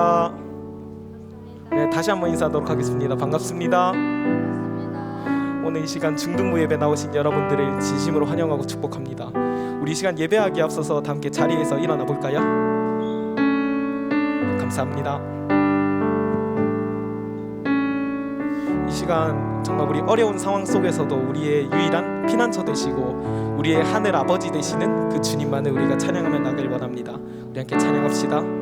반갑습니다. 네, 다시 한번 인사하도록 하겠습니다. 반갑습니다. 오늘 이 시간 중등부 예배 나오신 여러분들을 진심으로 환영하고 축복합니다. 우리 이 시간 예배하기에 앞서서 다 함께 자리에서 일어나 볼까요? 감사합니다. 이 시간 정말 우리 어려운 상황 속에서도 우리의 유일한 피난처 되시고 우리의 하늘 아버지 되시는 그 주님만을 우리가 찬양하며 나가길 원합니다. 우리 함께 찬양합시다.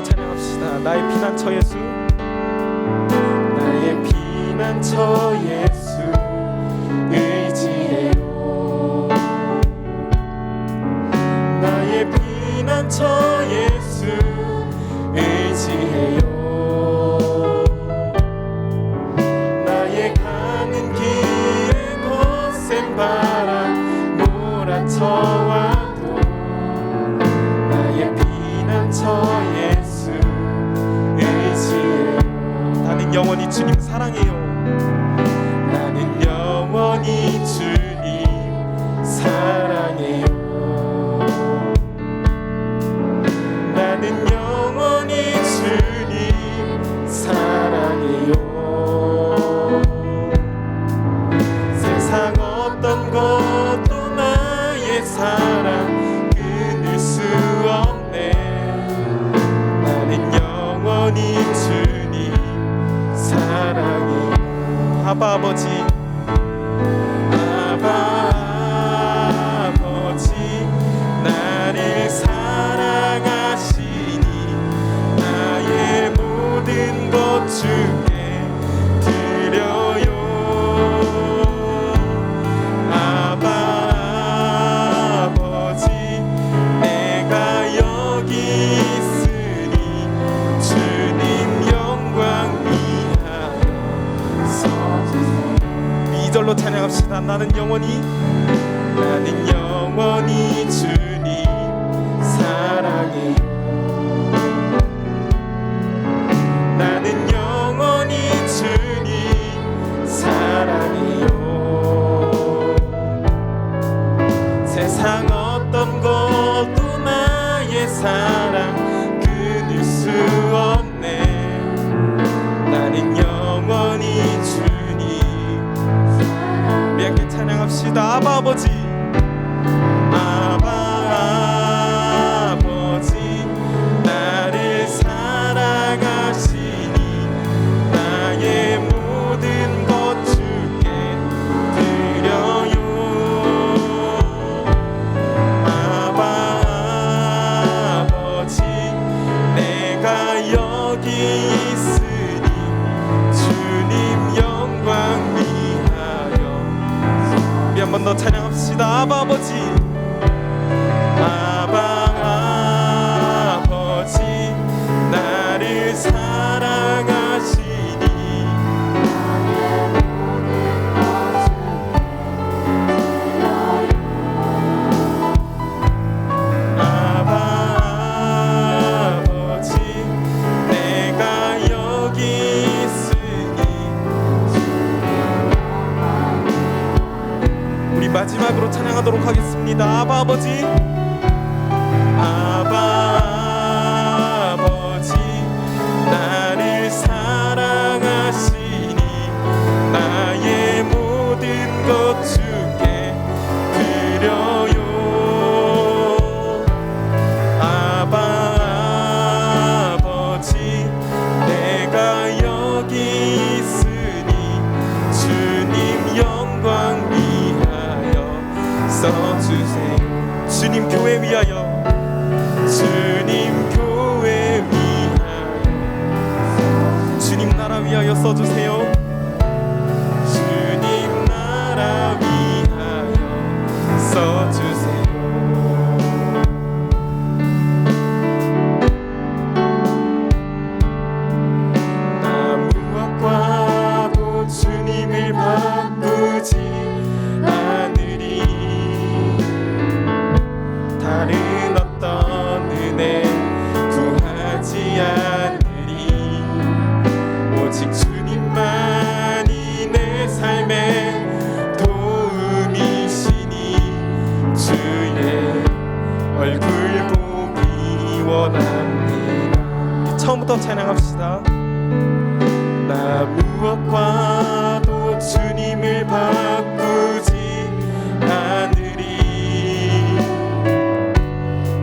찬양합시다. 나의 피난처 예수, 나의 피난처 예수 의지해요. 나의 피난처 예수 의지해요. 나의 가는 길에 거센 바람 몰아쳐와도 나의 피난처 예수 의지해요. 나는 영원히 주님 사랑해요. 나는 영원히 주님 사랑해요. 나는 영원히 주님 사랑해요. 세상 어떤 것도 나의 사랑 끊을 수 없네. 나는 영원히 주님 사랑해요. 아바 아버지, 아바 아버지 나를 사랑하시니 나의 모든 것 주께 드려요. 아바 아버지 내가 여기 있으니 주님 영광 위하여 서주세요. 2절로 찬양합시다. 나는 영원히 주님 사랑해요. 나는 영원히 주님 사랑해요. 세상 어떤 것도 나의 사랑 끊을 수 없네. 나는 영원히 주님 사랑해요. 우리 함께 찬양합시다. 아바 아버지, 아바 아버지 나를 사랑하시니 나의 모든 것 주께 드려요. 아바 아버지 내가 여기 있으니 주님 찬양합시다. 아바 아버지, 아바 아버지, 나를 사랑하시니 아바 아버지, 내가 여기 있으니. 우리 마지막으로 찬양하도록 하겠습니다. 아바 아버지, 아바 아버지, 나를 사랑하시니 나의 모든 것 주께 드려요. 아바 아버지, 내가 여기 있으니 주님 영광 위하여 써주세요. 주님 교회 위하여, 주님 교회 위하여, 주님 나라 위하여 써주세요. 주님 나라 위하여 써주세요. 나 무엇과도 주님을 바꾸지 않으리. 다른 어떤 은혜 구하지 않으리. 오직 주님만이 내 삶의 도움이시니 주의 얼굴 보기 원합니다. 처음부터 찬양합시다. 나 무엇과도 주님을 바꾸지 않으리.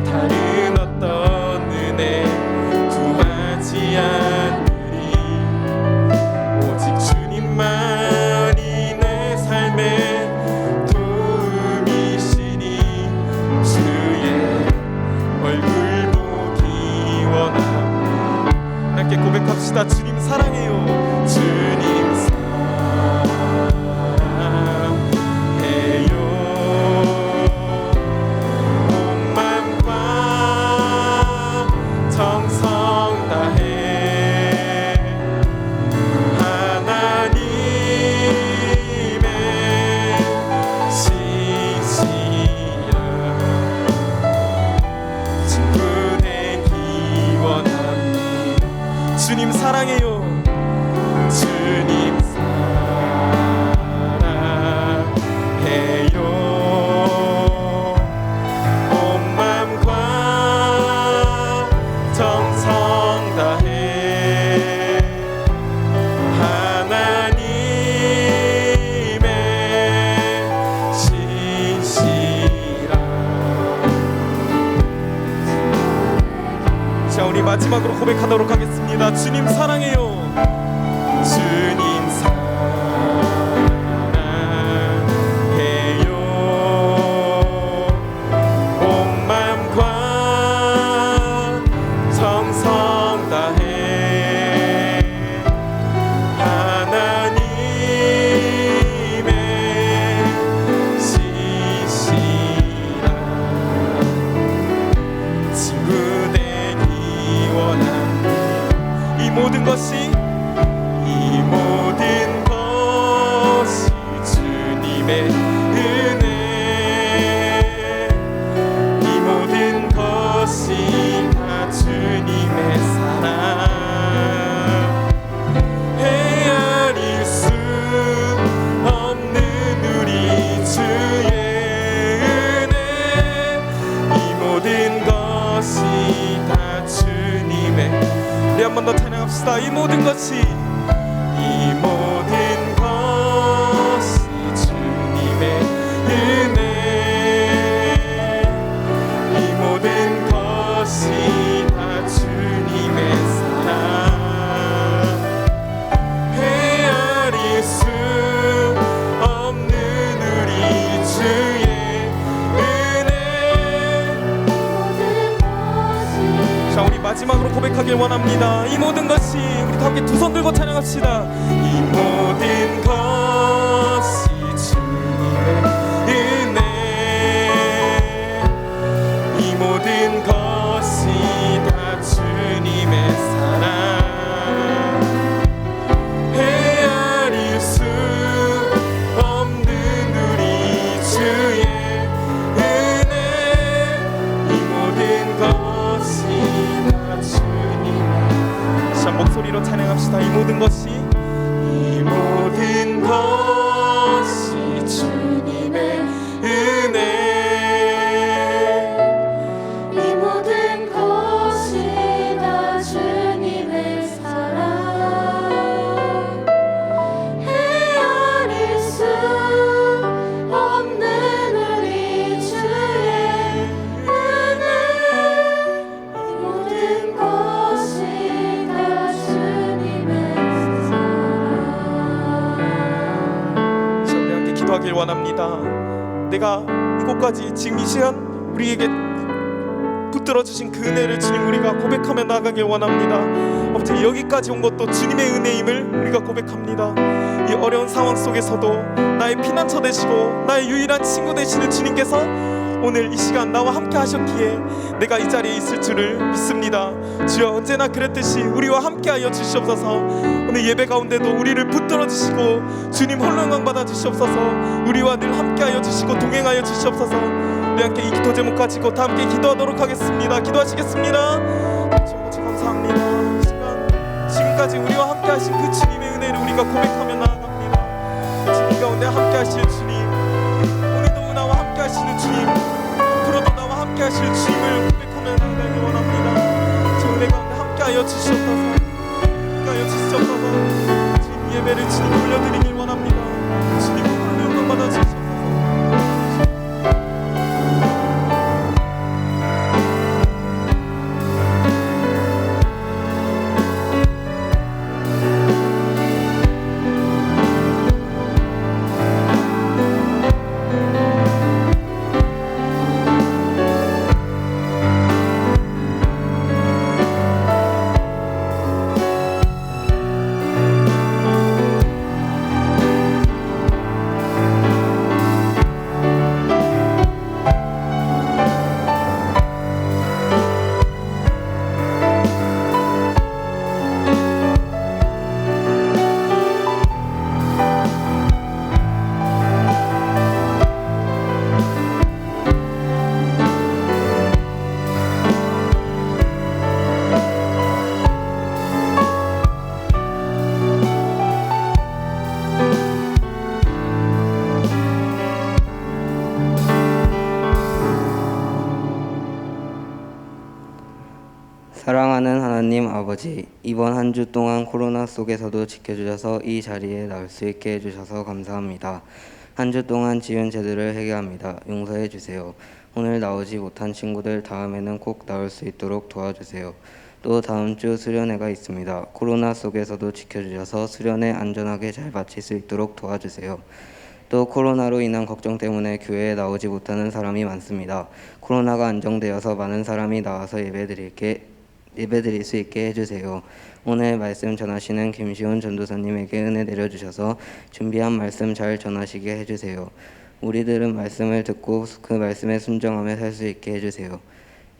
다른 어떤 은혜 구하지 않으리. 오직 주님만이 내 삶의 도움이시니 주의 얼굴 보기 원합니다. 함께 고백합시다. 주님 사랑해요. 주님 사랑해요. 온 맘과 정성 다해 하나님의 시시라 친구 되기 원합니다. 주님 사랑해요. 주님 사랑해요. 온 맘과 정성 다해 하나님의 신시라. 자, 우리 마지막으로 고백하도록 하겠습니다. 주님 사랑해요. 주님 사랑해요. 온 맘과 정성 다해 하나님의 시시라 친구 되기 원합니다. 이 모든 것이 주님의 은혜, 이 모든 것이 다 주님의 사랑, 헤아릴 수 없는 우리 주의 은혜, 이 모든 것이 다 주님의. 우리 한 번 더 찬양합시다. 이 모든 것이, 이 모든 것이 주님의 은혜, 이 모든 것이 다 주님의 사랑, 헤아릴 수 없는 우리 주의 은혜. 자, 우리 마지막으로 고백하길 원합니다. 이 모든 것이, 우리 다 함께 두 손 들고 찬양합시다. 이 모든 것이 주님의 은혜, 소리로 찬양합시다. 이 모든 것이 주님의 은혜, 이 모든 것이 다 주님의 사랑, 헤아릴 수 없는 우리 주의 은혜, 이 모든 것이 다 주님의 사랑. 우리 함께 기도하길 원합니다. 내가 이곳까지 지금 이 시간 우리에게 붙들어 주신 그 은혜를 주님 우리가 고백하며 나가길 원합니다. 아버지, 여기까지 온 것도 주님의 은혜임을 우리가 고백합니다. 이 어려운 상황 속에서도 나의 피난처 되시고 나의 유일한 친구 되시는 주님께서 오늘 이 시간 나와 함께 하셨기에 내가 이 자리에 있을 줄을 믿습니다. 주여, 언제나 그랬듯이 우리와 함께하여 주시옵소서. 오늘 예배 가운데도 우리를 붙들어 주시고 주님 홀로 영광 받아 주시옵소서. 우리와 늘 함께하여 주시고 동행하여 주시옵소서. 우리 함께 이 기도 제목 가지고 다 함께 기도하도록 하겠습니다. 기도하시겠습니다. 주님 감사합니다. 이 시간 지금까지 우리와 함께하신 그 주님의 은혜를 우리가 고백하며 나아갑니다. 지금 가운데 함께하실 주님, 오늘도 나와 함께하시는 주님, 앞으로도 나와 함께하실 주님을 고백하며 나아가길 원합니다. 저 은혜 가운데 함께하여 주시옵소서. 함께하여 주시옵소서. 주님 예배를 주님 올려드리길 원합니다. 주님 홀로 영광 받아 주시옵소서. 사랑하는 하나님 아버지, 이번 한 주 동안 코로나 속에서도 지켜주셔서 이 자리에 나올 수 있게 해주셔서 감사합니다. 한 주 동안 지은 죄들을 회개합니다. 용서해 주세요. 오늘 나오지 못한 친구들 다음에는 꼭 나올 수 있도록 도와주세요. 또 다음 주 수련회가 있습니다. 코로나 속에서도 지켜주셔서 수련회 안전하게 잘 마칠 수 있도록 도와주세요. 또 코로나로 인한 걱정 때문에 교회에 나오지 못하는 사람이 많습니다. 코로나가 안정되어서 많은 사람이 나와서 예배드릴 수 있게 해주세요. 오늘 말씀 전하시는 김시훈 전도사님에게 은혜 내려주셔서 준비한 말씀 잘 전하시게 해주세요. 우리들은 말씀을 듣고 그 말씀에 순종하며 살 수 있게 해주세요.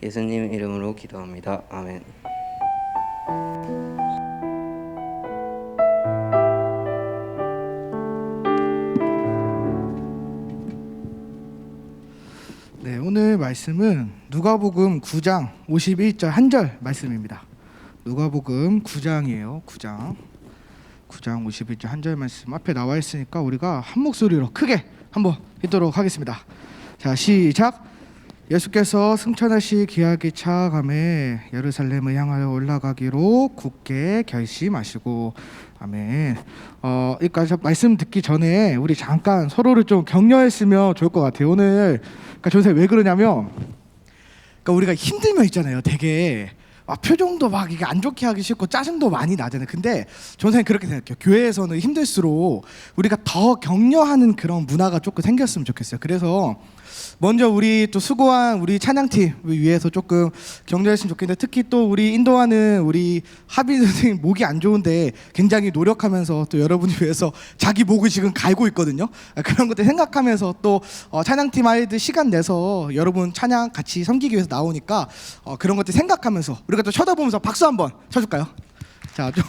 예수님 이름으로 기도합니다. 아멘. 네, 오늘 말씀은 누가복음 9장 51절 한 절 말씀입니다. 누가복음 9장이에요. 9장 51절 한 절 말씀 앞에 나와 있으니까 우리가 한 목소리로 크게 한번 읽도록 하겠습니다. 자, 시작. 예수께서 승천하시 기하게 차감에 예루살렘을 향하여 올라가기로 굳게 결심하시고. 아멘. 여기까지 말씀 듣기 전에 우리 잠깐 서로를 좀 격려했으면 좋을 것 같아요. 오늘 그러니까 전세 왜 그러냐면, 그러니까 우리가 힘들면 있잖아요. 되게 표정도 막 이게 안 좋게 하기 싫고 짜증도 많이 나잖아요. 근데 저는 그렇게 생각해요. 교회에서는 힘들수록 우리가 더 격려하는 그런 문화가 조금 생겼으면 좋겠어요. 그래서 먼저 우리 또 수고한 우리 찬양팀 위해서 조금 격려했으면 좋겠는데, 특히 또 우리 인도하는 우리 하빈 선생님 목이 안 좋은데 굉장히 노력하면서 또 여러분을 위해서 자기 목을 지금 갈고 있거든요. 그런 것들 생각하면서 또 찬양팀 아이들 시간 내서 여러분 찬양 같이 섬기기 위해서 나오니까 그런 것들 생각하면서 우리가 또 쳐다보면서 박수 한번 쳐줄까요? 자, 좀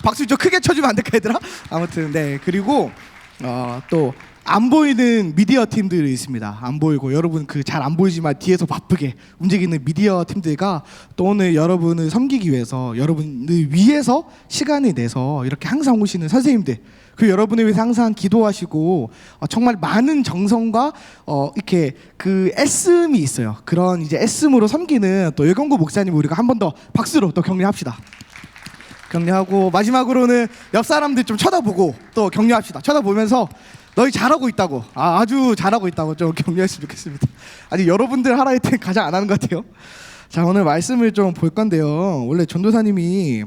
박수 좀 크게 쳐주면 안 될까 얘들아? 아무튼 네, 그리고 또 안 보이는 미디어 팀들이 있습니다. 안 보이고 여러분 그 잘 안 보이지만 뒤에서 바쁘게 움직이는 미디어 팀들과 또 오늘 여러분을 섬기기 위해서 여러분을 위해서 시간을 내서 이렇게 항상 오시는 선생님들, 그 여러분을 위해서 항상 기도하시고 정말 많은 정성과 이렇게 그 애씀이 있어요. 그런 이제 애씀으로 섬기는 또 여경구 목사님 우리가 한 번 더 박수로 또 격려합시다. 격려하고 마지막으로는 옆 사람들 좀 쳐다보고 또 격려합시다. 쳐다보면서 너희 잘하고 있다고, 아주 잘하고 있다고 좀 격려했으면 좋겠습니다. 아직 여러분들 하라 했더니 가장 안 하는 것 같아요. 자, 오늘 말씀을 좀 볼 건데요. 원래 전도사님이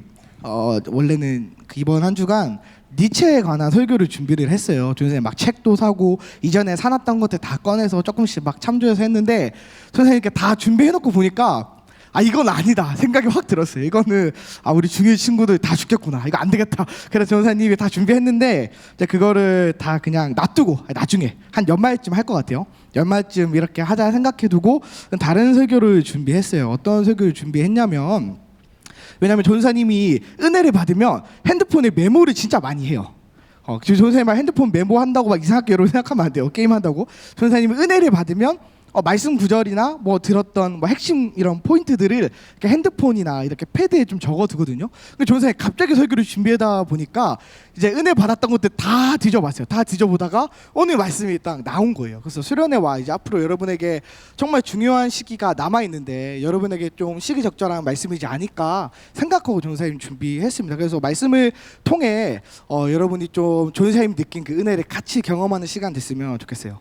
원래는 이번 한 주간 니체에 관한 설교를 준비를 했어요. 선생님 막 책도 사고 이전에 사놨던 것들 다 꺼내서 조금씩 막 참조해서 했는데 선생님께 다 준비해놓고 보니까 이건 아니다 생각이 확 들었어요. 이거는 우리 중1 친구들 다 죽겠구나, 이거 안 되겠다. 그래서 전사님이 다 준비했는데 이제 그거를 다 그냥 놔두고 나중에 한 연말쯤 할 것 같아요. 연말쯤 이렇게 하자 생각해두고 다른 설교를 준비했어요. 어떤 설교를 준비했냐면, 왜냐하면 전사님이 은혜를 받으면 핸드폰에 메모를 진짜 많이 해요. 전사님 막 핸드폰 메모한다고 막 이상하게 여러분 생각하면 안 돼요. 게임한다고. 전사님이 은혜를 받으면 말씀 구절이나 뭐 들었던 뭐 핵심 이런 포인트들을 이렇게 핸드폰이나 이렇게 패드에 좀 적어두거든요. 근데 전사님 갑자기 설교를 준비하다 보니까 이제 은혜 받았던 것들 다 뒤져봤어요. 다 뒤져보다가 오늘 말씀이 딱 나온 거예요. 그래서 수련회 와 이제 앞으로 여러분에게 정말 중요한 시기가 남아 있는데 여러분에게 좀 시기적절한 말씀이지 않을까 생각하고 전사님 준비했습니다. 그래서 말씀을 통해 여러분이 좀 전사님 느낀 그 은혜를 같이 경험하는 시간 됐으면 좋겠어요.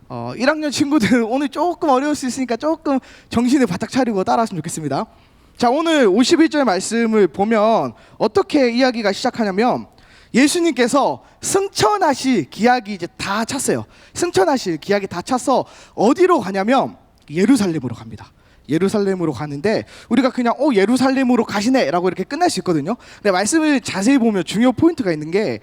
1학년 친구들 오늘 조금 어려울 수 있으니까 조금 정신을 바짝 차리고 따라왔으면 좋겠습니다. 자, 오늘 51절 말씀을 보면 어떻게 이야기가 시작하냐면, 예수님께서 승천하실 기약이 이제 다 찼어요. 승천하실 기약이 다 차서 어디로 가냐면 예루살렘으로 갑니다. 예루살렘으로 가는데 우리가 그냥 예루살렘으로 가시네 라고 이렇게 끝날 수 있거든요. 근데 말씀을 자세히 보면 중요 포인트가 있는 게,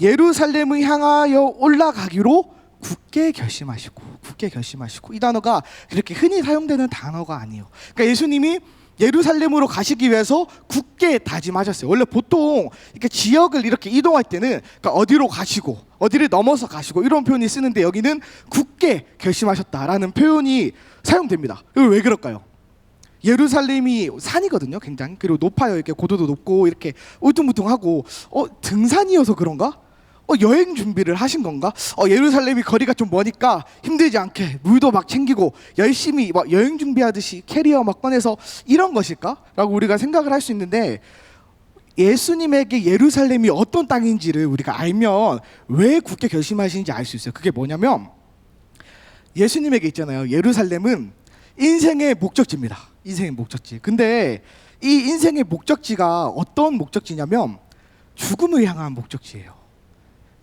예루살렘을 향하여 올라가기로 굳게 결심하시고 이 단어가 그렇게 흔히 사용되는 단어가 아니에요. 그러니까 예수님이 예루살렘으로 가시기 위해서 굳게 다짐하셨어요. 원래 보통 이렇게 지역을 이렇게 이동할 때는 그러니까 어디로 가시고 어디를 넘어서 가시고 이런 표현이 쓰는데, 여기는 굳게 결심하셨다라는 표현이 사용됩니다. 이거 왜 그럴까요? 예루살렘이 산이거든요, 굉장히. 그리고 높아요. 이렇게 고도도 높고 이렇게 울퉁불퉁하고 등산이어서 그런가? 여행 준비를 하신 건가? 예루살렘이 거리가 좀 머니까 힘들지 않게 물도 막 챙기고 열심히 막 여행 준비하듯이 캐리어 막 꺼내서 이런 것일까? 라고 우리가 생각을 할 수 있는데, 예수님에게 예루살렘이 어떤 땅인지를 우리가 알면 왜 굳게 결심하시는지 알 수 있어요. 그게 뭐냐면, 예수님에게 있잖아요, 예루살렘은 인생의 목적지입니다. 인생의 목적지. 근데 이 인생의 목적지가 어떤 목적지냐면 죽음을 향한 목적지예요.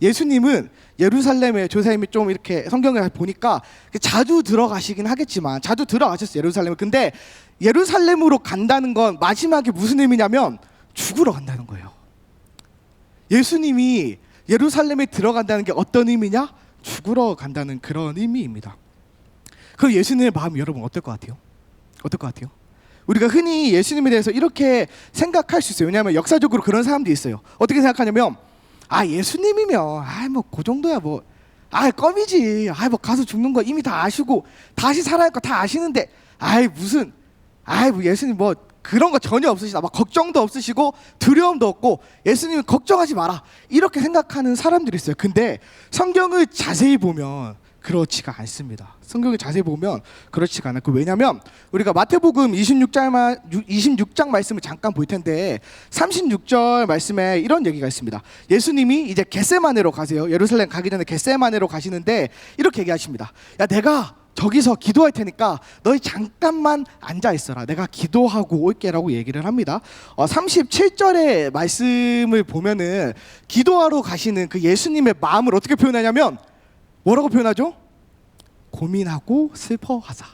예수님은 예루살렘에, 조사님이 좀 이렇게 성경을 보니까 자주 들어가시긴 하겠지만 자주 들어가셨어요, 예루살렘을. 근데 예루살렘으로 간다는 건 마지막에 무슨 의미냐면 죽으러 간다는 거예요. 예수님이 예루살렘에 들어간다는 게 어떤 의미냐? 죽으러 간다는 그런 의미입니다. 그럼 예수님의 마음이 여러분 어떨 것 같아요? 어떨 것 같아요? 우리가 흔히 예수님에 대해서 이렇게 생각할 수 있어요. 왜냐하면 역사적으로 그런 사람들이 있어요. 어떻게 생각하냐면, 예수님이면 뭐 그 정도야, 뭐 껌이지, 뭐 가서 죽는 거 이미 다 아시고 다시 살아날 거 다 아시는데 무슨 뭐 예수님 뭐 그런 거 전혀 없으시다, 막 걱정도 없으시고 두려움도 없고 예수님은 걱정하지 마라, 이렇게 생각하는 사람들이 있어요. 근데 성경을 자세히 보면 그렇지가 않습니다. 성경을 자세히 보면 그렇지가 않아요. 왜냐하면 우리가 마태복음 26장 말씀을 잠깐 볼 텐데 36절 말씀에 이런 얘기가 있습니다. 예수님이 이제 겟세마네로 가세요. 예루살렘 가기 전에 겟세마네로 가시는데 이렇게 얘기하십니다. 야, 내가 저기서 기도할 테니까 너희 잠깐만 앉아 있어라, 내가 기도하고 올게라고 얘기를 합니다. 37절의 말씀을 보면은 기도하러 가시는 그 예수님의 마음을 어떻게 표현하냐면 뭐라고 표현하죠? 고민하고 슬퍼하사.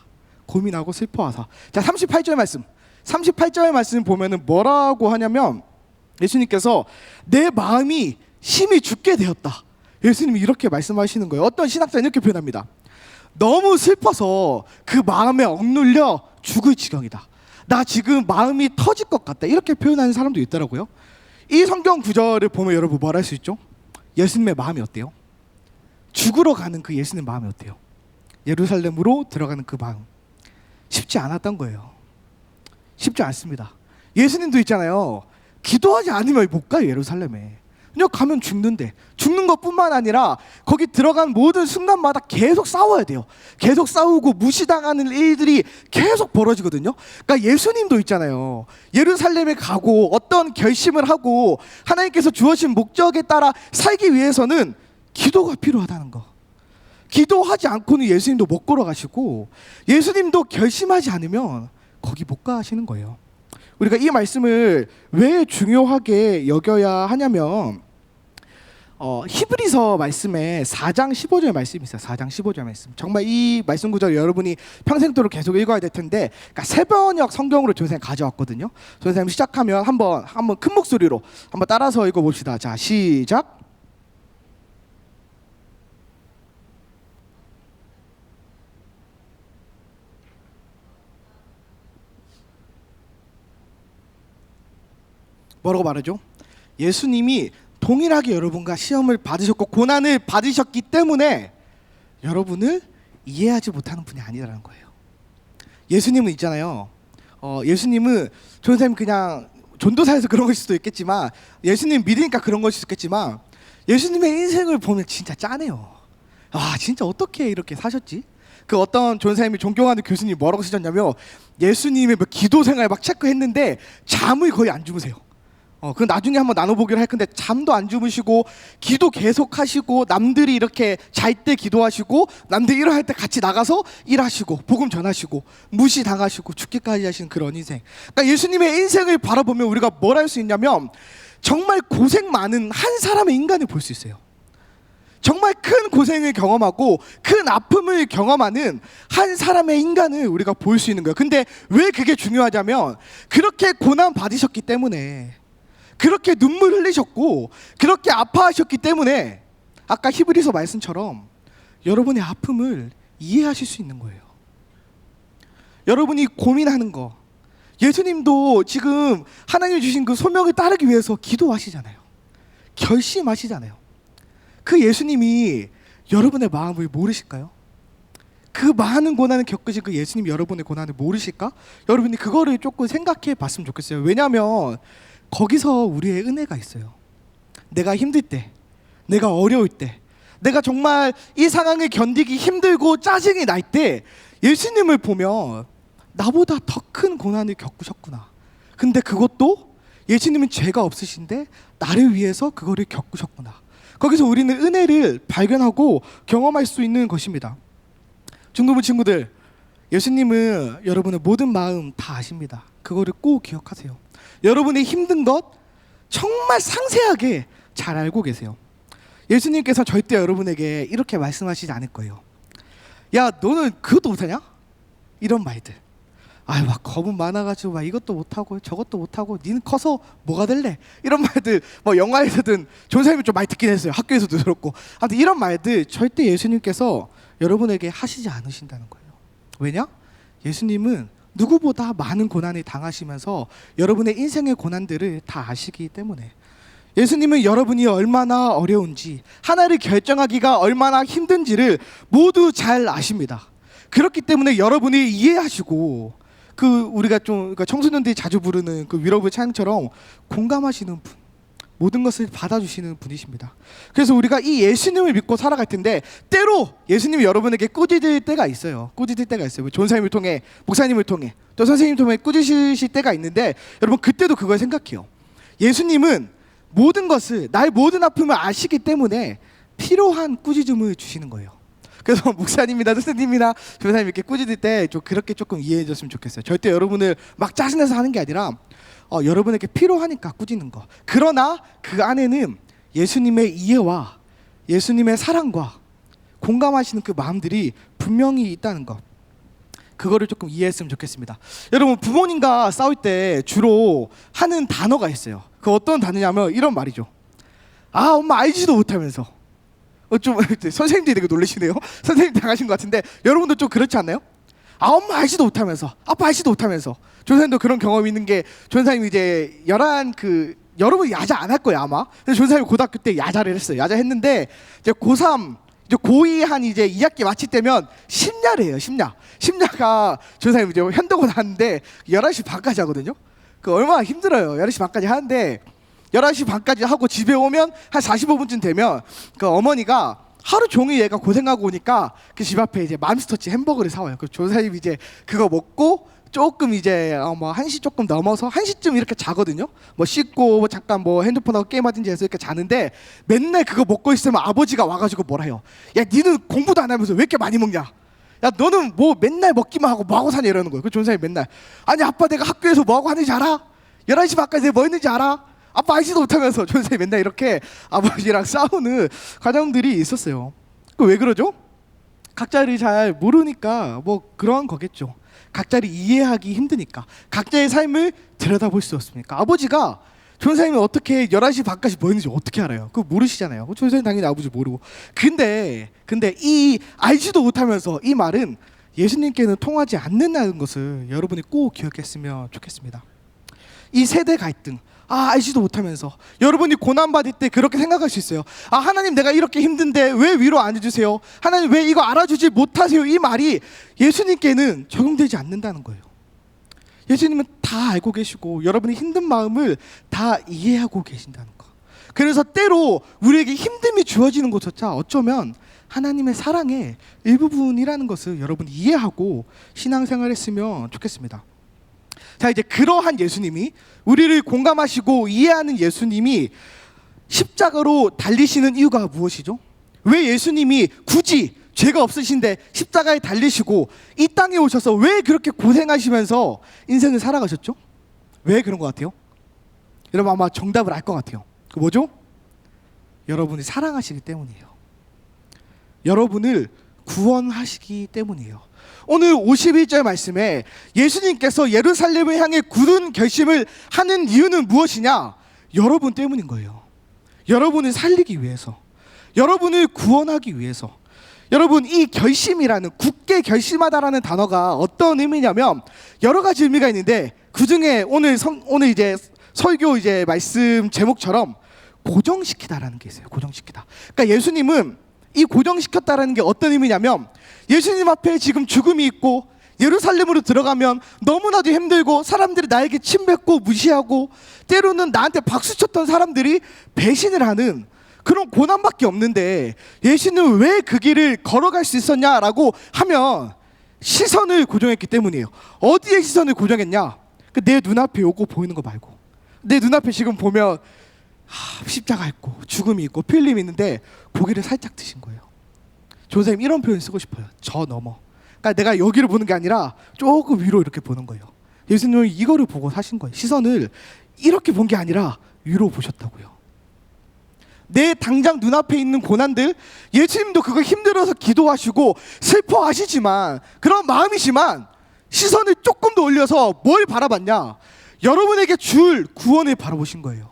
자, 38절 말씀 보면은 뭐라고 하냐면, 예수님께서 내 마음이 심히 죽게 되었다, 예수님이 이렇게 말씀하시는 거예요. 어떤 신학자는 이렇게 표현합니다. 너무 슬퍼서 그 마음에 억눌려 죽을 지경이다, 나 지금 마음이 터질 것 같다, 이렇게 표현하는 사람도 있더라고요. 이 성경 구절을 보면 여러분 뭘 할 수 있죠? 예수님의 마음이 어때요? 죽으러 가는 그 예수님 마음이 어때요? 예루살렘으로 들어가는 그 마음 쉽지 않았던 거예요. 쉽지 않습니다. 예수님도 있잖아요. 기도하지 않으면 못 가요, 예루살렘에. 그냥 가면 죽는데, 죽는 것뿐만 아니라 거기 들어간 모든 순간마다 계속 싸워야 돼요. 계속 싸우고 무시당하는 일들이 계속 벌어지거든요. 그러니까 예수님도 있잖아요. 예루살렘에 가고 어떤 결심을 하고 하나님께서 주어진 목적에 따라 살기 위해서는 기도가 필요하다는 거. 기도하지 않고는 예수님도 못 걸어가시고, 예수님도 결심하지 않으면 거기 못 가시는 거예요. 우리가 이 말씀을 왜 중요하게 여겨야 하냐면 히브리서 말씀에 4장 15절 말씀이 있어요. 4장 15절 말씀. 정말 이 말씀 구절 여러분이 평생도록 계속 읽어야 될 텐데, 그러니까 새번역 성경으로 조선생 가져왔거든요. 조선생 시작하면 한번 큰 목소리로 한번 따라서 읽어봅시다. 자, 시작. 뭐라고 말하죠? 예수님이 동일하게 여러분과 시험을 받으셨고 고난을 받으셨기 때문에 여러분을 이해하지 못하는 분이 아니라는 거예요. 예수님은 있잖아요. 예수님은 전사님 그냥 전도사에서 그런 걸 수도 있겠지만, 예수님 믿으니까 그런 걸 수도 있겠지만, 예수님의 인생을 보면 진짜 짠해요. 아, 진짜 어떻게 이렇게 사셨지? 그 어떤 전사님이 존경하는 교수님이 뭐라고 쓰셨냐면, 예수님의 뭐 기도 생활 막 체크했는데 잠을 거의 안 주무세요. 그 나중에 한번 나눠보기로 할 건데, 잠도 안 주무시고 기도 계속 하시고, 남들이 이렇게 잘 때 기도하시고 남들이 일할 때 같이 나가서 일하시고 복음 전하시고 무시당하시고 죽기까지 하시는 그런 인생. 그러니까 예수님의 인생을 바라보면 우리가 뭘 할 수 있냐면, 정말 고생 많은 한 사람의 인간을 볼 수 있어요. 정말 큰 고생을 경험하고 큰 아픔을 경험하는 한 사람의 인간을 우리가 볼 수 있는 거예요. 근데 왜 그게 중요하냐면, 그렇게 고난 받으셨기 때문에, 그렇게 눈물 흘리셨고 그렇게 아파하셨기 때문에, 아까 히브리서 말씀처럼 여러분의 아픔을 이해하실 수 있는 거예요. 여러분이 고민하는 거, 예수님도 지금 하나님이 주신 그 소명을 따르기 위해서 기도하시잖아요. 결심하시잖아요. 그 예수님이 여러분의 마음을 모르실까요? 그 많은 고난을 겪으신 그 예수님이 여러분의 고난을 모르실까? 여러분이 그거를 조금 생각해 봤으면 좋겠어요. 왜냐하면 거기서 우리의 은혜가 있어요. 내가 힘들 때, 내가 어려울 때, 내가 정말 이 상황을 견디기 힘들고 짜증이 날 때 예수님을 보면 나보다 더 큰 고난을 겪으셨구나. 근데 그것도 예수님은 죄가 없으신데 나를 위해서 그거를 겪으셨구나. 거기서 우리는 은혜를 발견하고 경험할 수 있는 것입니다. 중고부 친구들, 예수님은 여러분의 모든 마음 다 아십니다. 그거를 꼭 기억하세요. 여러분의 힘든 것 정말 상세하게 잘 알고 계세요. 예수님께서 절대 여러분에게 이렇게 말씀하시지 않을 거예요. 야, 너는 그것도 못하냐? 이런 말들. 아유, 막 겁은 많아가지고 막 이것도 못하고 저것도 못하고 니는 커서 뭐가 될래? 이런 말들 뭐 영화에서든 전사님이 좀 많이 듣긴 했어요. 학교에서도 들었고. 아무튼 이런 말들 절대 예수님께서 여러분에게 하시지 않으신다는 거예요. 왜냐? 예수님은 누구보다 많은 고난을 당하시면서 여러분의 인생의 고난들을 다 아시기 때문에, 예수님은 여러분이 얼마나 어려운지, 하나를 결정하기가 얼마나 힘든지를 모두 잘 아십니다. 그렇기 때문에 여러분이 이해하시고, 우리가 좀 그러니까 청소년들이 자주 부르는 그 위로부 찬양처럼 공감하시는 분, 모든 것을 받아주시는 분이십니다. 그래서 우리가 이 예수님을 믿고 살아갈 텐데, 때로 예수님이 여러분에게 꾸짖을 때가 있어요. 꾸짖을 때가 있어요. 전사님을 통해, 목사님을 통해, 또 선생님 통해 꾸짖으실 때가 있는데, 여러분 그때도 그걸 생각해요. 예수님은 모든 것을, 나의 모든 아픔을 아시기 때문에 필요한 꾸짖음을 주시는 거예요. 그래서 목사님이나 선생님이나 전사님 이렇게 꾸짖을 때 좀 그렇게 조금 이해해 줬으면 좋겠어요. 절대 여러분을 막 짜증내서 하는 게 아니라 여러분에게 필요하니까 꾸짖는 거. 그러나 그 안에는 예수님의 이해와 예수님의 사랑과 공감하시는 그 마음들이 분명히 있다는 것, 그거를 조금 이해했으면 좋겠습니다. 여러분, 부모님과 싸울 때 주로 하는 단어가 있어요. 그 어떤 단어냐면 이런 말이죠. 아, 엄마 알지도 못하면서. 좀 선생님들이 되게 놀라시네요. 선생님 당하신 것 같은데, 여러분도 좀 그렇지 않나요? 아, 엄마 알지도 못하면서, 아빠 알지도 못하면서. 전사님도 그런 경험이 있는 게, 전사님이 이제 여러분 야자 안 할 거예요 아마. 근데 전사님이 고등학교 때 야자를 했어요. 야자 했는데 이제 고3 이제 고2 한 이제 2학기 마칠 때면 심야래요. 심야가 조사님 이제 현도고 나왔는데 11시 반까지 하거든요. 그 얼마나 힘들어요. 11시 반까지 하는데 11시 반까지 하고 집에 오면 한 45분쯤 되면 그 어머니가 하루 종일 얘가 고생하고 오니까 그 집 앞에 이제 맘스터치 햄버거를 사와요. 그 조사님 이제 그거 먹고 조금 이제 뭐 1시 조금 넘어서 1시쯤 이렇게 자거든요. 뭐 씻고 뭐 잠깐 뭐 핸드폰하고 게임하든지 해서 이렇게 자는데 맨날 그거 먹고 있으면 아버지가 와가지고 뭐라 해요. 야 니는 공부도 안 하면서 왜 이렇게 많이 먹냐. 야 너는 뭐 맨날 먹기만 하고 뭐하고 사냐 이러는 거예요. 그 조사님 맨날 아니 아빠 내가 학교에서 뭐하고 하는지 알아? 11시 반까지 내가 뭐 했는지 알아? 아빠 알지도 못하면서 조사님 맨날 이렇게 아버지랑 싸우는 과정들이 있었어요. 그 왜 그러죠? 각자를 잘 모르니까 뭐 그런 거겠죠. 각자를 이해하기 힘드니까 각자의 삶을 들여다볼 수 없으니까. 아버지가 조사님이 어떻게 11시 반까지 뭐 했는지 어떻게 알아요? 그거 모르시잖아요. 조사님 당연히 아버지 모르고. 근데 이 알지도 못하면서 이 말은 예수님께는 통하지 않는다는 것을 여러분이 꼭 기억했으면 좋겠습니다. 이 세대 갈등, 알지도 못하면서 여러분이 고난받을 때 그렇게 생각할 수 있어요. 하나님 내가 이렇게 힘든데 왜 위로 안 해주세요? 하나님 왜 이거 알아주지 못하세요? 이 말이 예수님께는 적용되지 않는다는 거예요. 예수님은 다 알고 계시고 여러분의 힘든 마음을 다 이해하고 계신다는 거. 그래서 때로 우리에게 힘듦이 주어지는 것조차 어쩌면 하나님의 사랑의 일부분이라는 것을 여러분이 이해하고 신앙생활 했으면 좋겠습니다. 자, 이제 그러한 예수님이, 우리를 공감하시고 이해하는 예수님이 십자가로 달리시는 이유가 무엇이죠? 왜 예수님이 굳이 죄가 없으신데 십자가에 달리시고 이 땅에 오셔서 왜 그렇게 고생하시면서 인생을 살아가셨죠? 왜 그런 것 같아요? 여러분 아마 정답을 알 것 같아요. 그 뭐죠? 여러분이 사랑하시기 때문이에요. 여러분을 구원하시기 때문이에요. 오늘 51절 말씀에 예수님께서 예루살렘을 향해 굳은 결심을 하는 이유는 무엇이냐? 여러분 때문인 거예요. 여러분을 살리기 위해서, 여러분을 구원하기 위해서. 여러분, 이 결심이라는, 굳게 결심하다라는 단어가 어떤 의미냐면 여러 가지 의미가 있는데 그 중에 오늘 이제 설교 이제 말씀 제목처럼 고정시키다라는 게 있어요. 고정시키다. 그러니까 예수님은 이 고정시켰다라는 게 어떤 의미냐면 예수님 앞에 지금 죽음이 있고 예루살렘으로 들어가면 너무나도 힘들고 사람들이 나에게 침뱉고 무시하고 때로는 나한테 박수쳤던 사람들이 배신을 하는 그런 고난밖에 없는데 예수님은 왜 그 길을 걸어갈 수 있었냐라고 하면 시선을 고정했기 때문이에요. 어디에 시선을 고정했냐? 내 눈앞에 오고 보이는 거 말고, 내 눈앞에 지금 보면 십자가 있고 죽음이 있고 피 흘림이 있는데 고개를 살짝 드신 거예요. 조선생님 이런 표현 쓰고 싶어요. 저 넘어. 그러니까 내가 여기를 보는 게 아니라 조금 위로 이렇게 보는 거예요. 예수님은 이거를 보고 사신 거예요. 시선을 이렇게 본 게 아니라 위로 보셨다고요. 내 당장 눈앞에 있는 고난들, 예수님도 그거 힘들어서 기도하시고 슬퍼하시지만 그런 마음이지만 시선을 조금 더 올려서 뭘 바라봤냐? 여러분에게 줄 구원을 바라보신 거예요.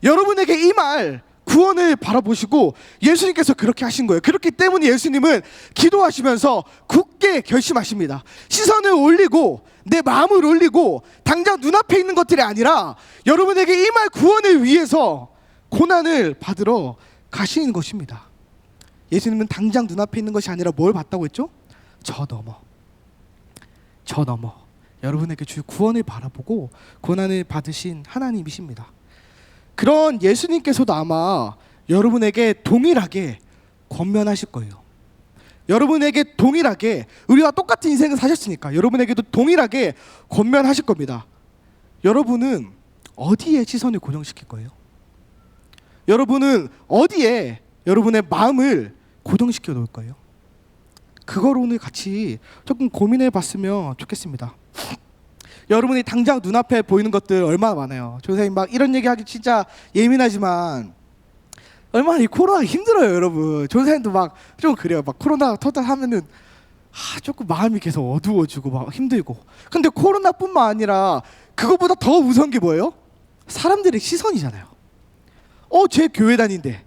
여러분에게 임할 구원을 바라보시고 예수님께서 그렇게 하신 거예요. 그렇기 때문에 예수님은 기도하시면서 굳게 결심하십니다. 시선을 올리고 내 마음을 올리고 당장 눈앞에 있는 것들이 아니라 여러분에게 임할 구원을 위해서 고난을 받으러 가시는 것입니다. 예수님은 당장 눈앞에 있는 것이 아니라 뭘 봤다고 했죠? 저 넘어 여러분에게 줄 구원을 바라보고 고난을 받으신 하나님이십니다. 그런 예수님께서도 아마 여러분에게 동일하게 권면하실 거예요. 여러분에게 동일하게, 우리와 똑같은 인생을 사셨으니까 여러분에게도 동일하게 권면하실 겁니다. 여러분은 어디에 시선을 고정시킬 거예요? 여러분은 어디에 여러분의 마음을 고정시켜 놓을 거예요? 그걸 오늘 같이 조금 고민해 봤으면 좋겠습니다. 여러분이 당장 눈앞에 보이는 것들 얼마나 많아요. 조선생님 막 이런 얘기하기 진짜 예민하지만 얼마나 이 코로나 힘들어요, 여러분. 조선생님도 막 좀 그래요. 막 코로나 터다 하면은 조금 마음이 계속 어두워지고 막 힘들고. 근데 코로나뿐만 아니라 그것보다 더 무서운 게 뭐예요? 사람들의 시선이잖아요. 쟤 교회 다닌대.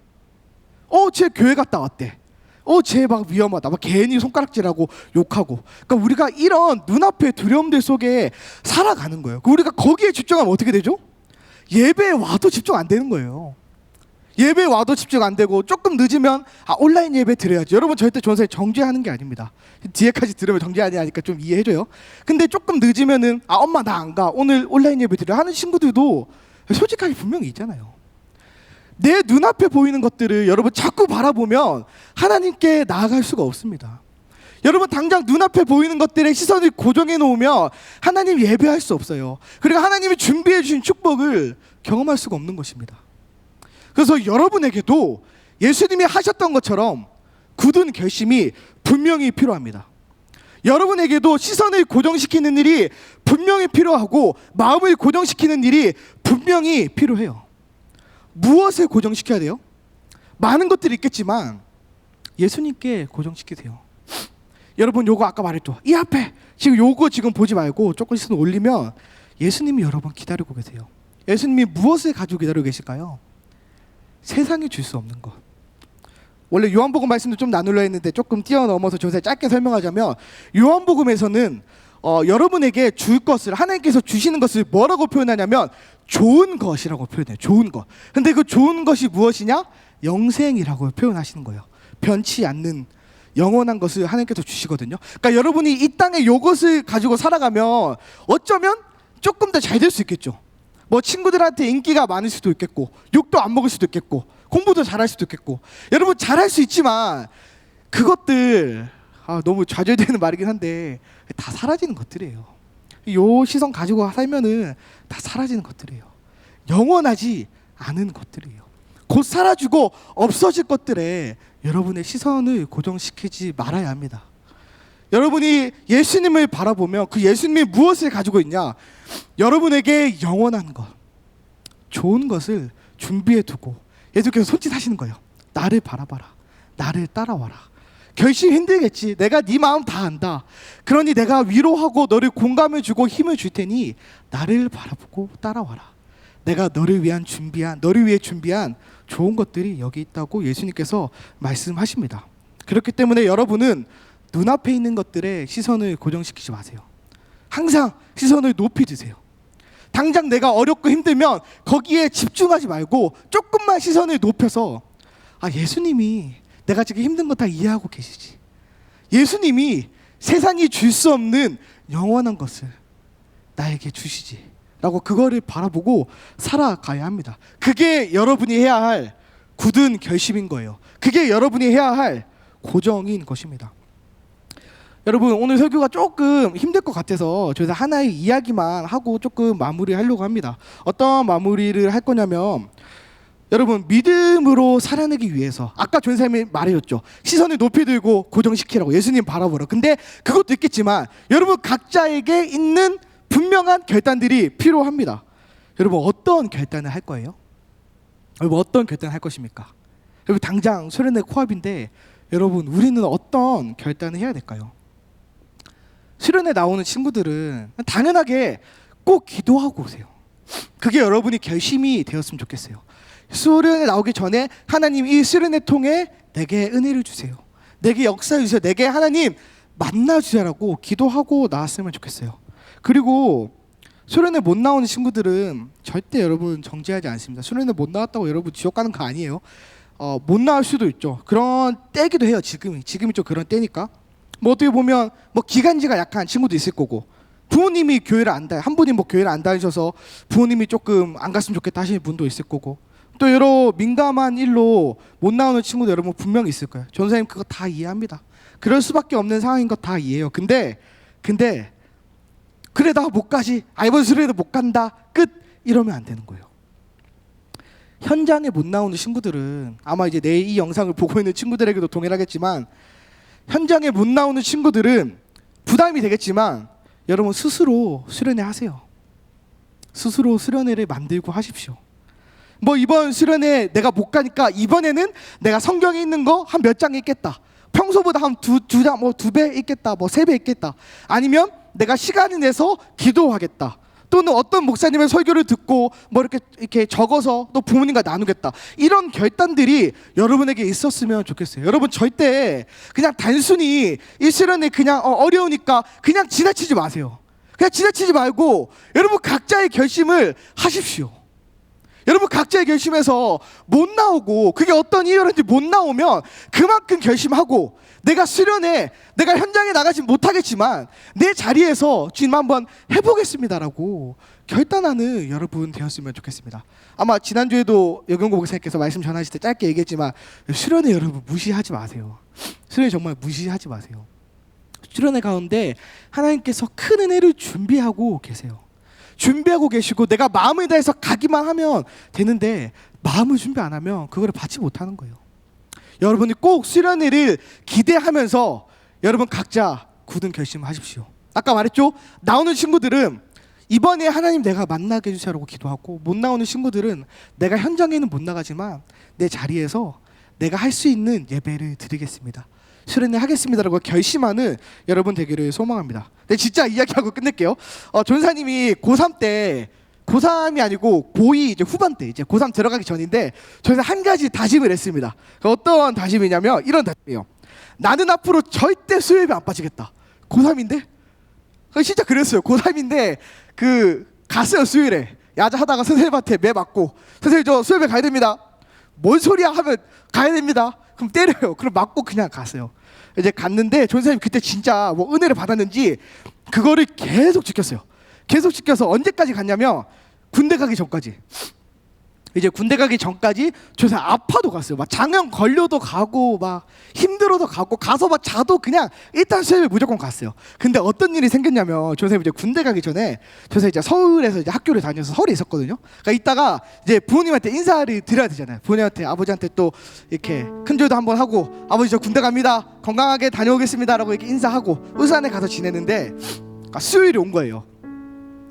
쟤 교회 갔다 왔대. 쟤 막 위험하다. 막 괜히 손가락질하고 욕하고. 그러니까 우리가 이런 눈앞의 두려움들 속에 살아가는 거예요. 우리가 거기에 집중하면 어떻게 되죠? 예배에 와도 집중 안 되는 거예요. 예배 와도 집중 안 되고 조금 늦으면 온라인 예배 드려야지. 여러분 절대 전사에 정죄하는 게 아닙니다. 뒤에까지 들으면 정죄하냐 하니까 좀 이해해줘요. 근데 조금 늦으면은 엄마 나 안 가. 오늘 온라인 예배 드려 하는 친구들도 솔직하게 분명히 있잖아요. 내 눈앞에 보이는 것들을 여러분 자꾸 바라보면 하나님께 나아갈 수가 없습니다. 여러분 당장 눈앞에 보이는 것들에 시선을 고정해 놓으면 하나님 예배할 수 없어요. 그리고 하나님이 준비해 주신 축복을 경험할 수가 없는 것입니다. 그래서 여러분에게도 예수님이 하셨던 것처럼 굳은 결심이 분명히 필요합니다. 여러분에게도 시선을 고정시키는 일이 분명히 필요하고 마음을 고정시키는 일이 분명히 필요해요. 무엇을 고정시켜야 돼요? 많은 것들이 있겠지만 예수님께 고정시키세요. 여러분 요거 아까 말했죠. 이 앞에 지금 요거 지금 보지 말고 조금 시선 올리면 예수님이 여러분 기다리고 계세요. 예수님이 무엇을 가지고 기다리고 계실까요? 세상이 줄 수 없는 것. 원래 요한복음 말씀도 좀 나누려 했는데 조금 뛰어넘어서 조세 짧게 설명하자면 요한복음에서는 여러분에게 줄 것을 하나님께서 주시는 것을 뭐라고 표현하냐면 좋은 것이라고 표현해요. 좋은 것. 근데 그 좋은 것이 무엇이냐? 영생이라고 표현하시는 거예요. 변치 않는 영원한 것을 하나님께서 주시거든요. 그러니까 여러분이 이 땅에 이것을 가지고 살아가면 어쩌면 조금 더 잘 될 수 있겠죠. 뭐 친구들한테 인기가 많을 수도 있겠고 욕도 안 먹을 수도 있겠고 공부도 잘할 수도 있겠고 여러분 잘할 수 있지만 그것들 너무 좌절되는 말이긴 한데 다 사라지는 것들이에요. 요 시선 가지고 살면은 다 사라지는 것들이에요. 영원하지 않은 것들이에요. 곧 사라지고 없어질 것들에 여러분의 시선을 고정시키지 말아야 합니다. 여러분이 예수님을 바라보면 그 예수님이 무엇을 가지고 있냐? 여러분에게 영원한 것, 좋은 것을 준비해 두고 예수께서 손짓하시는 거예요. 나를 바라봐라. 나를 따라와라. 결심 힘들겠지. 내가 네 마음 다 안다. 그러니 내가 위로하고 너를 공감을 주고 힘을 줄 테니 나를 바라보고 따라와라. 내가 너를 위해 준비한 좋은 것들이 여기 있다고 예수님께서 말씀하십니다. 그렇기 때문에 여러분은 눈앞에 있는 것들에 시선을 고정시키지 마세요. 항상 시선을 높이 드세요. 당장 내가 어렵고 힘들면 거기에 집중하지 말고 조금만 시선을 높여서 예수님이 내가 지금 힘든 거 다 이해하고 계시지. 예수님이 세상이 줄 수 없는 영원한 것을 나에게 주시지 라고 그거를 바라보고 살아가야 합니다. 그게 여러분이 해야 할 굳은 결심인 거예요. 그게 여러분이 해야 할 고정인 것입니다. 여러분 오늘 설교가 조금 힘들 것 같아서 저희가 하나의 이야기만 하고 조금 마무리하려고 합니다. 어떤 마무리를 할 거냐면 여러분 믿음으로 살아내기 위해서 아까 전사님이 말해줬죠. 시선을 높이 들고 고정시키라고 예수님 바라보라. 근데 그것도 있겠지만 여러분 각자에게 있는 분명한 결단들이 필요합니다. 여러분 어떤 결단을 할 거예요? 여러분 어떤 결단을 할 것입니까? 여러분 당장 수련회 코앞인데 여러분 우리는 어떤 결단을 해야 될까요? 수련회 나오는 친구들은 당연하게 꼭 기도하고 오세요. 그게 여러분이 결심이 되었으면 좋겠어요. 수련회 나오기 전에 하나님 이 수련회 통해 내게 은혜를 주세요. 내게 역사해 주세요. 내게 하나님 만나주세요라고 기도하고 나왔으면 좋겠어요. 그리고 수련회 못 나오는 친구들은 절대 여러분 정죄하지 않습니다. 수련회 못 나왔다고 여러분 지옥 가는 거 아니에요. 못 나올 수도 있죠. 그런 때기도 해요. 지금이 좀 그런 때니까. 뭐 어떻게 보면 뭐 기간지가 약한 친구도 있을 거고 부모님이 교회를 안 다녀 한 분이 뭐 교회를 안 다니셔서 부모님이 조금 안 갔으면 좋겠다 하시는 분도 있을 거고 또 여러 민감한 일로 못 나오는 친구도 여러분 분명히 있을 거예요. 전사님 그거 다 이해합니다. 그럴 수밖에 없는 상황인 거 다 이해해요. 근데 그래 나 못 가지. 이번 수련회도 못 간다. 끝. 이러면 안 되는 거예요. 현장에 못 나오는 친구들은 아마 이제 내 이 영상을 보고 있는 친구들에게도 동일하겠지만 현장에 못 나오는 친구들은 부담이 되겠지만 여러분 스스로 수련회 하세요. 스스로 수련회를 만들고 하십시오. 뭐 이번 수련회 내가 못 가니까 이번에는 내가 성경에 있는 거 한 몇 장 읽겠다. 평소보다 한 두 장 뭐 2배 읽겠다. 뭐 3배 읽겠다. 아니면 내가 시간을 내서 기도하겠다. 또는 어떤 목사님의 설교를 듣고 뭐 이렇게 적어서 또 부모님과 나누겠다. 이런 결단들이 여러분에게 있었으면 좋겠어요. 여러분 절대 그냥 단순히 이 수련회 그냥 어려우니까 그냥 지나치지 마세요. 그냥 지나치지 말고 여러분 각자의 결심을 하십시오. 여러분 각자의 결심에서 못 나오고 그게 어떤 이유인지 못 나오면 그만큼 결심하고 내가 수련회, 내가 현장에 나가지 못하겠지만 내 자리에서 주님 한번 해보겠습니다라고 결단하는 여러분 되었으면 좋겠습니다. 아마 지난주에도 여경고 목사님께서 말씀 전하실 때 짧게 얘기했지만 수련회 여러분 무시하지 마세요. 수련회 정말 무시하지 마세요. 수련회 가운데 하나님께서 큰 은혜를 준비하고 계세요. 준비하고 계시고 내가 마음을 다해서 가기만 하면 되는데 마음을 준비 안 하면 그거를 받지 못하는 거예요. 여러분이 꼭 수련회를 기대하면서 여러분 각자 굳은 결심을 하십시오. 아까 말했죠? 나오는 친구들은 이번에 하나님 내가 만나게 해주시라고 기도하고 못 나오는 친구들은 내가 현장에는 못 나가지만 내 자리에서 내가 할 수 있는 예배를 드리겠습니다. 수련회 하겠습니다라고 결심하는 여러분 되기를 소망합니다. 근데 진짜 이야기하고 끝낼게요. 전사님이 고3 때 고3이 아니고 고2 이제 후반 때 이제 고3 들어가기 전인데 저희는 한 가지 다짐을 했습니다. 어떤 다짐이냐면 이런 다짐이에요. 나는 앞으로 절대 수요예배 안 빠지겠다. 고3인데 진짜 그랬어요. 고3인데 갔어요. 수요일에 야자하다가 선생님한테 매 맞고 선생님 저 수요예배 가야 됩니다. 뭔 소리야 하면 가야 됩니다. 그럼 때려요. 그럼 맞고 그냥 갔어요. 이제 갔는데 전사님 그때 진짜 뭐 은혜를 받았는지 그거를 계속 지켰어요. 계속 지켜서 언제까지 갔냐면 군대 가기 전까지. 이제 군대 가기 전까지 전사님 아파도 갔어요. 막 장염 걸려도 가고 막 힘들어도 가고 가서 막 자도 그냥 일단 수요일에 무조건 갔어요. 근데 어떤 일이 생겼냐면 전사님 이제 군대 가기 전에 전사님 이제 서울에서 이제 학교를 다녀서 서울에 있었거든요. 그러니까 이따가 이제 부모님한테 인사를 드려야 되잖아요. 부모님한테 아버지한테 또 이렇게 큰절도 한번 하고 아버지 저 군대 갑니다. 건강하게 다녀오겠습니다라고 이렇게 인사하고 울산에 가서 지내는데 수요일에 온 거예요.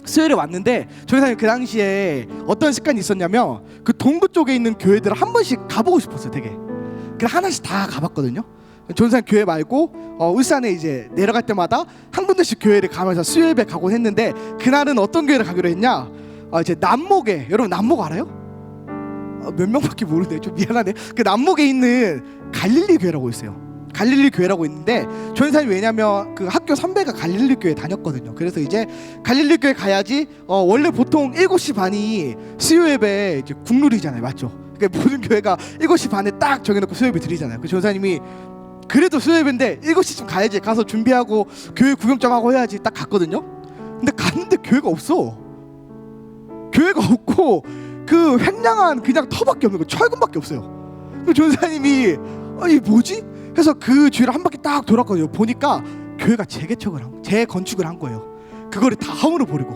수요일에 왔는데 조회사님 그 당시에 어떤 습관이 있었냐면 그 동부 쪽에 있는 교회들을 한 번씩 가보고 싶었어요. 되게 그래서 하나씩 다 가봤거든요. 조회사님 교회 말고 울산에 이제 내려갈 때마다 한 군데씩 교회를 가면서 수요일에 가곤 했는데 그날은 어떤 교회를 가기로 했냐, 이제 남목에, 여러분 남목 알아요? 몇 명밖에 모르네요. 좀 미안하네. 그 남목에 있는 갈릴리 교회라고 있어요. 갈릴리 교회라고 있는데 조연사님 왜냐면 그 학교 선배가 갈릴리 교회 다녔거든요. 그래서 이제 갈릴리 교회 가야지 원래 보통 7시 반이 수요 예배 이제 국룰이잖아요. 맞죠? 그러니까 모든 교회가 7시 반에 딱 정해놓고 수요 예배 드리잖아요. 그 조연사님이 그래도 수요 예배인데 7시쯤 가야지, 가서 준비하고 교회 구경 좀 하고 해야지 딱 갔거든요. 근데 갔는데 교회가 없어. 교회가 없고 그 횡량한 그냥 터밖에 없는 거, 철근밖에 없어요. 그 조연사님이 이게 뭐지? 그래서 그 주위를 한 바퀴 딱 돌았거든요. 보니까 교회가 재건축을 한 거예요. 그거를 다 허물어 버리고.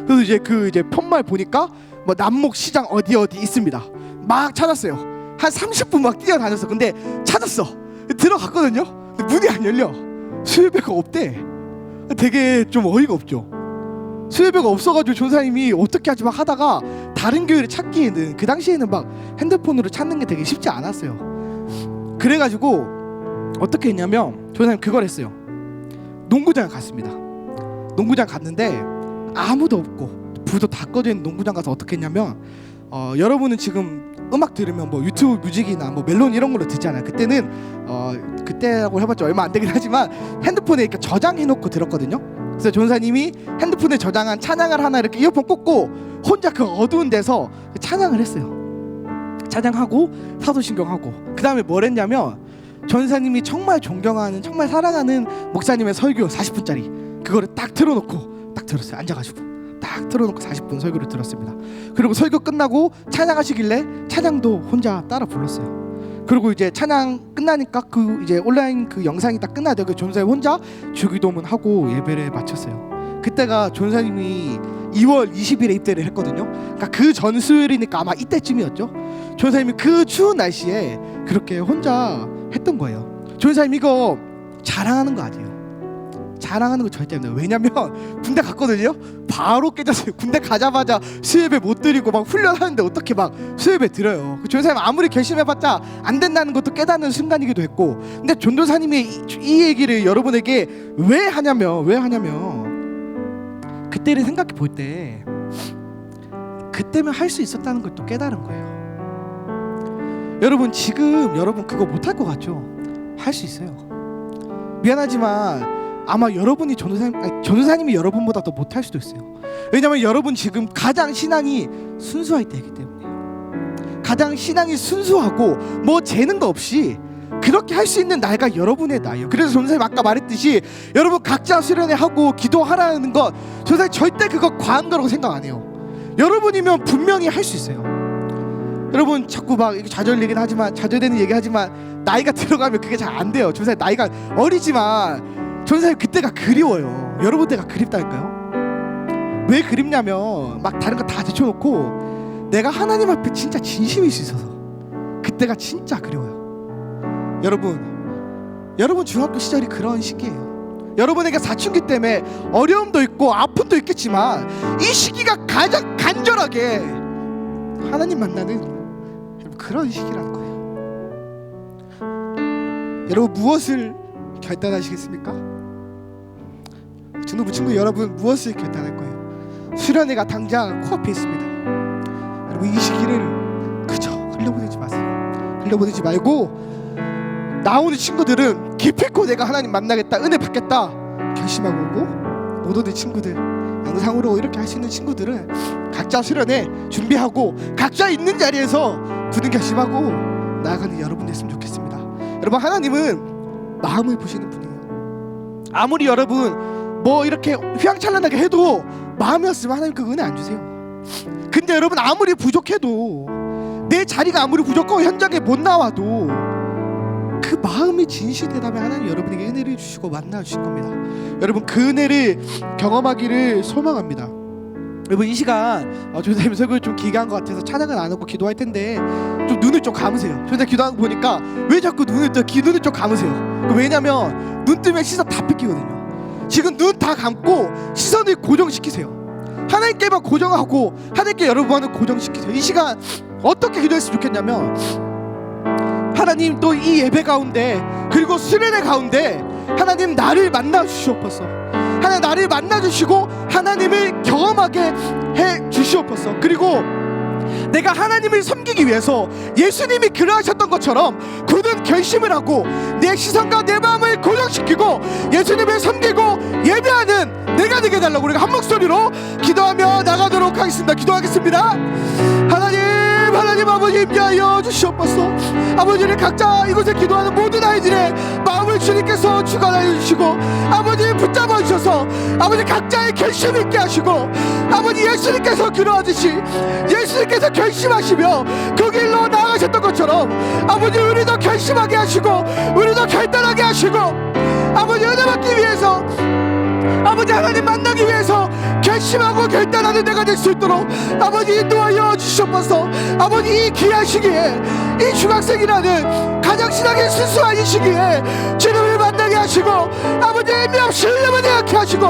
그래서 이제 편말 보니까 뭐 남목 시장 어디 있습니다. 막 찾았어요. 한 30분 막 뛰어다녔어. 근데 찾았어. 들어갔거든요. 근데 문이 안 열려. 수요예배가 없대. 되게 좀 어이가 없죠. 수요예배가 없어가지고 전사님이 어떻게 하지 막 하다가 다른 교회를 찾기에는 그 당시에는 막 핸드폰으로 찾는 게 되게 쉽지 않았어요. 그래가지고 어떻게 했냐면 조사님 그걸 했어요. 농구장에 갔습니다. 농구장 갔는데 아무도 없고 불도 다 꺼져 있는 농구장 가서 어떻게 했냐면 여러분은 지금 음악 들으면 뭐 유튜브 뮤직이나 뭐 멜론 이런 걸로 듣잖아요. 그때는 그때라고 해봤자 얼마 안 되긴 하지만 핸드폰에 이렇게 저장해놓고 들었거든요. 그래서 전사님이 핸드폰에 저장한 찬양을 하나 이렇게 이어폰 꽂고 혼자 그 어두운 데서 찬양을 했어요. 찬양하고 사도신경하고 그 다음에 뭘 했냐면 전사님이 정말 존경하는, 정말 사랑하는 목사님의 설교 40분짜리 그거를 딱 틀어놓고 딱 들었어요. 앉아가지고 딱 틀어놓고 40분 설교를 들었습니다. 그리고 설교 끝나고 찬양하시길래 찬양도 혼자 따라 불렀어요. 그리고 이제 찬양 끝나니까 그 이제 온라인 그 영상이 딱 끝나야 돼요. 그 전사님 혼자 주기도문 하고 예배를 마쳤어요. 그때가 전사님이 2월 20일에 입대를 했거든요. 그러니까 그 전 수요일이니까 아마 이때쯤이었죠. 전사님이 그 추운 날씨에 그렇게 혼자 했던 거예요. 전사님 이거 자랑하는 거 아니에요. 자랑하는 거 절대 안 돼요. 왜냐면 군대 갔거든요. 바로 깨졌어요. 군대 가자마자 수요예배 못 드리고 막 훈련하는데 어떻게 막 수요예배 드려요. 그 전사님 아무리 결심해봤자 안 된다는 것도 깨닫는 순간이기도 했고, 근데 전도사님이 이 얘기를 여러분에게 왜 하냐면 그때를 생각해 볼 때 그때면 할 수 있었다는 걸 또 깨달은 거예요. 여러분 지금 여러분 그거 못할 것 같죠? 할 수 있어요. 미안하지만 아마 여러분이 전도사님이 여러분보다 더 못할 수도 있어요. 왜냐면 여러분 지금 가장 신앙이 순수할 때이기 때문에요. 가장 신앙이 순수하고 뭐 재는 거 없이 그렇게 할 수 있는 나이가 여러분의 나이예요. 그래서 전사님 아까 말했듯이 여러분 각자 수련회 하고 기도하라는 것 전사님 절대 그거 과한 거라고 생각 안 해요. 여러분이면 분명히 할 수 있어요. 여러분 자꾸 막 좌절되긴 하지만 좌절되는 얘기하지만 나이가 들어가면 그게 잘 안 돼요. 전사님 나이가 어리지만 전사님 그때가 그리워요. 여러분 때가 그립다니까요. 왜 그립냐면 막 다른 거 다 제쳐놓고 내가 하나님 앞에 진짜 진심일 수 있어서 그때가 진짜 그리워요. 여러분 중학교 시절이 그런 시기예요. 여러분에게 사춘기 때문에 어려움도 있고 아픔도 있겠지만 이 시기가 가장 간절하게 하나님 만나는 그런 시기라는 거예요. 여러분 무엇을 결단하시겠습니까? 중등부 친구 여러분 무엇을 결단할 거예요? 수련회가 당장 코앞에 있습니다. 여러분 이 시기를 그저 흘려보내지 마세요. 흘려보내지 말고 나오는 친구들은 기필코 내가 하나님 만나겠다, 은혜 받겠다 결심하고 오고, 못 오는 친구들, 영상으로 이렇게 할 수 있는 친구들은 각자 수련회 준비하고 각자 있는 자리에서 부른 결심하고 나아가는 여러분 됐으면 좋겠습니다. 여러분 하나님은 마음을 보시는 분이에요. 아무리 여러분 뭐 이렇게 휘황찬란하게 해도 마음이 없으면 하나님 그 은혜 안 주세요. 근데 여러분 아무리 부족해도 내 자리가 아무리 부족하고 현장에 못 나와도 그 마음이 진실되다면 하나님 여러분에게 은혜를 주시고 만나주실 겁니다. 여러분 그 은혜를 경험하기를 소망합니다. 여러분 이 시간 조사님 설교를 좀 길게 한 것 같아서 찬양은 안 하고 기도할 텐데 좀 눈을 좀 감으세요. 조사님 기도하는 거 보니까 왜 자꾸 눈을 좀 감으세요. 왜냐면 눈 뜨면 시선 다 뺏기거든요. 지금 눈 다 감고 시선을 고정시키세요. 하나님께만 고정하고 하나님께 여러분을 고정시키세요. 이 시간 어떻게 기도했으면 좋겠냐면 하나님 또 이 예배 가운데 그리고 수련회 가운데 하나님 나를 만나 주시옵소서. 하나님 나를 만나 주시고 하나님을 경험하게 해 주시옵소서. 그리고 내가 하나님을 섬기기 위해서 예수님이 그러하셨던 것처럼 굳은 결심을 하고 내 시선과 내 마음을 고정시키고 예수님을 섬기고 예배하는 내가 되게 해달라고 우리가 한 목소리로 기도하며 나가도록 하겠습니다. 기도하겠습니다. 하나님 아버지 임재하여 주시옵소서. 아버지를 각자 이곳에 기도하는 모든 아이들의 마음을 주님께서 주관하여 주시고 아버지 붙잡아 주셔서 아버지 각자의 결심 있게 하시고 아버지 예수님께서 그러하듯이 예수님께서 결심하시며 그 길로 나아가셨던 것처럼 아버지 우리도 결심하게 하시고 우리도 결단하게 하시고 아버지 은혜 받기 위해서 아버지 하나님 만나기 위해서 결심하고 결단하는 내가 될 수 있도록 아버지 인도하여 주시옵소서. 아버지 이 귀한 시기에 이 중학생이라는 가장 신앙이 순수한 이 시기에 주님을 만나게 하시고 아버지 의미 없이 흘려보내게 하게 하시고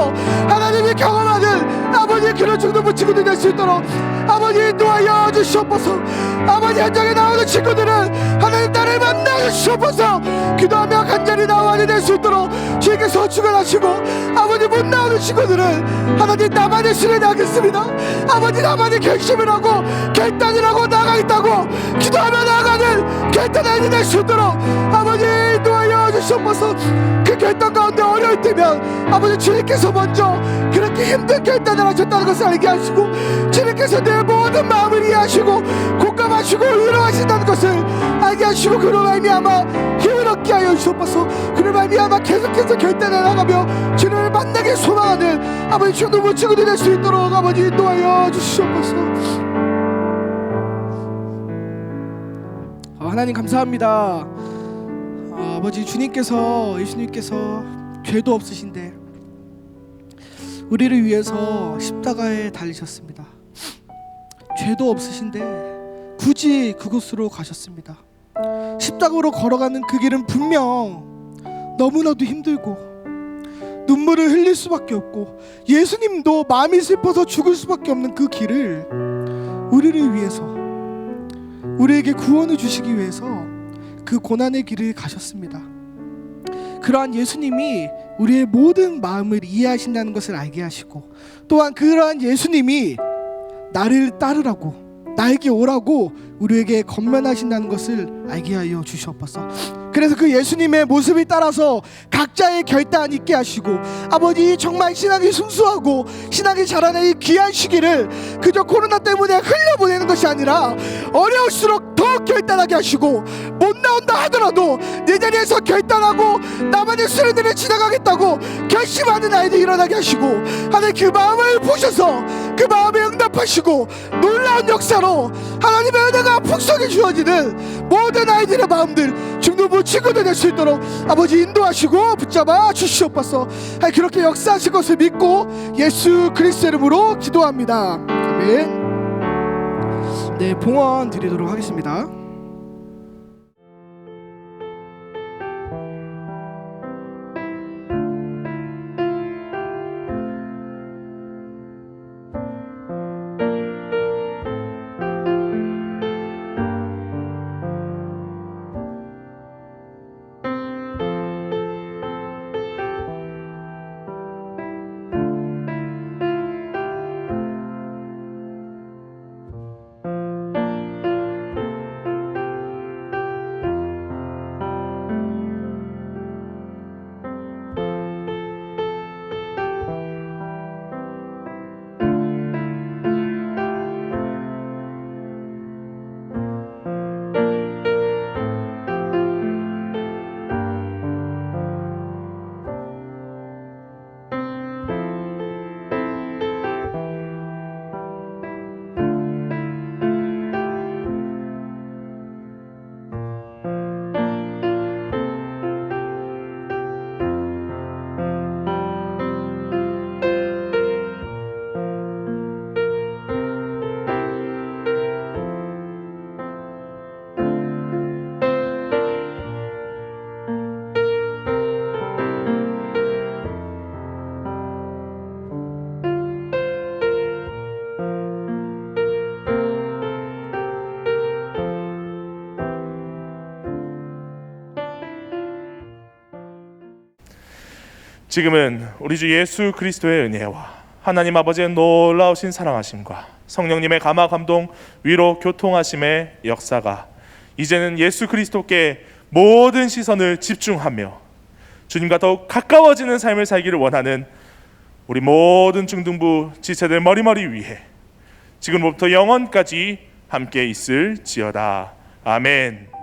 하나님이 경험하는 아버지 그런 중등부 친구들 될 수 있도록 아버지 인도하여 주시옵소서. 아버지 현장에 나오는 친구들은 하나님 나를 만나 주시옵소서. 기도하며 간절히 나와야 될 수 있도록 주님께서 주관하시고 아버지 못 나오는 친구들은 하나님 나만의 수련회 하겠습니다. 아버지 나만의 결심을 하고 결단을 하고 나가겠다고 기도하며 나아가는 결단이 될 수 있도록 아버지 인도하여 주시옵소서. 그 결단 가운데 어려울 때면 아버지 주님께서 먼저 그렇게 힘든 결단을 하셨다는 것을 알게 하시고 주님께서 내 모든 마음을 이해하시고 공감하시고 위로하신다는 것을 알게 하시고 그로 말미암아 힘을 얻게 하여 주시옵소서. 그로 말미암아 계속해서 결단을 나가며 주님을 만나게 소망하는 아버지 중등부 친구들이 될 수 있도록 아버지 인도하여 주시옵소서. 하나님 감사합니다. 아버지 주님께서 예수님께서 죄도 없으신데 우리를 위해서 십자가에 달리셨습니다. 죄도 없으신데 굳이 그곳으로 가셨습니다. 십자가로 걸어가는 그 길은 분명 너무나도 힘들고 눈물을 흘릴 수밖에 없고 예수님도 마음이 슬퍼서 죽을 수밖에 없는 그 길을 우리를 위해서 우리에게 구원을 주시기 위해서 그 고난의 길을 가셨습니다. 그러한 예수님이 우리의 모든 마음을 이해하신다는 것을 알게 하시고 또한 그러한 예수님이 나를 따르라고 나에게 오라고 우리에게 권면하신다는 것을 알게 하여 주시옵소서. 그래서 그 예수님의 모습을 따라서 각자의 결단 있게 하시고 아버지 정말 신앙이 순수하고 신앙이 자라는 이 귀한 시기를 그저 코로나 때문에 흘려보내는 것이 아니라 어려울수록 더 결단하게 하시고, 못 나온다 하더라도 내 자리에서 결단하고 나만의 수련회를 지나가겠다고 결심하는 아이들이 일어나게 하시고, 하나님 그 마음을 보셔서 그 마음에 응답하시고 놀라운 역사로 하나님의 은혜가 풍성히 주어지는 모든 아이들의 마음들, 중등부 친구들 될 수 있도록 아버지 인도하시고 붙잡아 주시옵소서. 그렇게 역사하실 것을 믿고 예수 그리스도 이름으로 기도합니다. 아멘. 네, 봉헌 드리도록 하겠습니다. 지금은 우리 주 예수 그리스도의 은혜와 하나님 아버지의 놀라우신 사랑하심과 성령님의 감화 감동 위로 교통하심의 역사가 이제는 예수 그리스도께 모든 시선을 집중하며 주님과 더욱 가까워지는 삶을 살기를 원하는 우리 모든 중등부 지체들 머리머리 위에 지금부터 영원까지 함께 있을지어다. 아멘.